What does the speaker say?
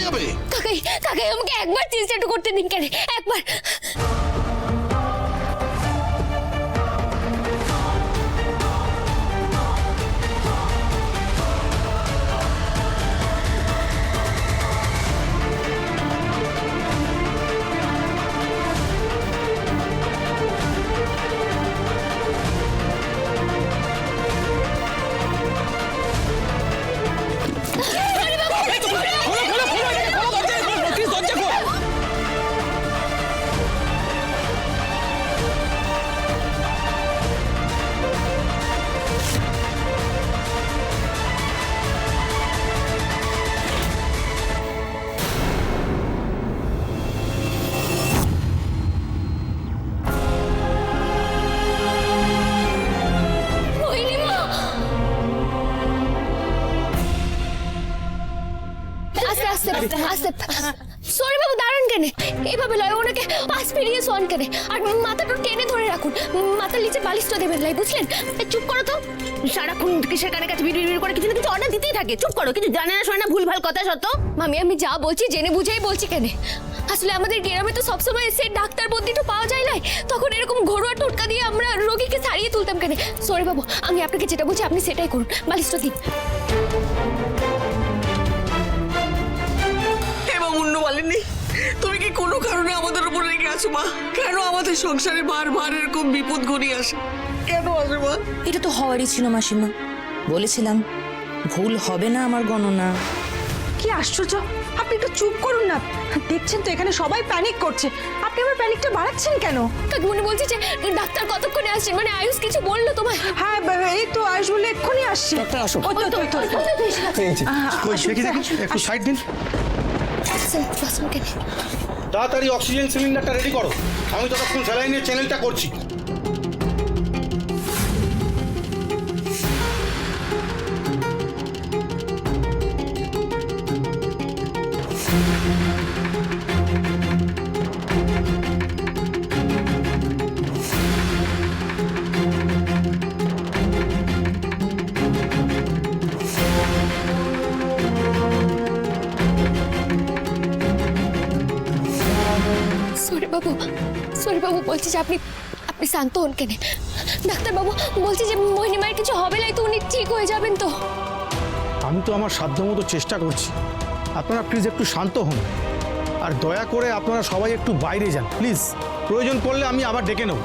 যাবে। কাকাই কাকাই আমাকে একবার চেষ্টা করতে দিন কেন, একবার। সরি বাবু, দাঁড়ান কেন? এইভাবে লয়, ওনাকে পাশ ফিরিয়ে শোয়ান কেন? আর মাথাটা টেনে ধরে রাখুন, মাথার নিচে বালিশটা দেবেন লাই, বুঝলেন? চুপ করো তো, সারাক্ষণ কিসের কানে কাছে বিড় করে কিছু না কিছু অর্ডার দিতেই থাকে। চুপ করো, কিছু জানে না শোনে না, ভুলভাল কথা শত। মামি আমি যা বলছি জেনে বুঝেই বলছি কেন। আসলে আমাদের গ্রামে তো সবসময় এসে ডাক্তার বদ্যিটা পাওয়া যায় লাই, তখন এরকম ঘরোয়া টোটকা দিয়ে আমরা রোগীকে সারিয়ে তুলতাম কেন। সরি বাবু, আমি আপনাকে যেটা বলছি আপনি সেটাই করুন, বালিশটা দিন। অন্য বলেননি তুমি কি কোনো কারণে আমাদের উপর রেগে আছো মা? কেন আমাদের সংসারে বারবার এরকম বিপদ ঘনিয়ে আসে? কেন আসে মা? এটা তো হওয়ারই ছিল মাসিমা, বলেছিলাম ভুল হবে না আমার গণনা। কি আশ্চর্য, আপনি একটু চুপ করুন না। দেখছেন তো এখানে সবাই প্যানিক করছে, আপনি আবার প্যানিকটা বাড়াচ্ছেন কেন? কাকুমনি বলছি যে ডাক্তার কতক্ষণে আসছেন, মানে আয়ুষ কিছু বললো তোমায়? হ্যাঁ এই তো আয়ুষ বলে এক্ষুনি আসছে। ওই তো, একটু সাইড দিন। তাড়াতাড়ি অক্সিজেন সিলিন্ডারটা রেডি করো, আমি ততক্ষণ স্যালাইনের চ্যানেলটা করছি। সরি বাবু, বলছি যে আপনি শান্ত হন কেন। ডাক্তার বাবু বলছি যে মোহিনীমায়ের কিছু হবে না, তো উনি ঠিক হয়ে যাবেন তো? আমি তো আমার সাধ্যমতো চেষ্টা করছি, আপনারা প্লিজ একটু শান্ত হন, আর দয়া করে আপনারা সবাই একটু বাইরে যান প্লিজ। প্রয়োজন পড়লে আমি আবার ডেকে নেব।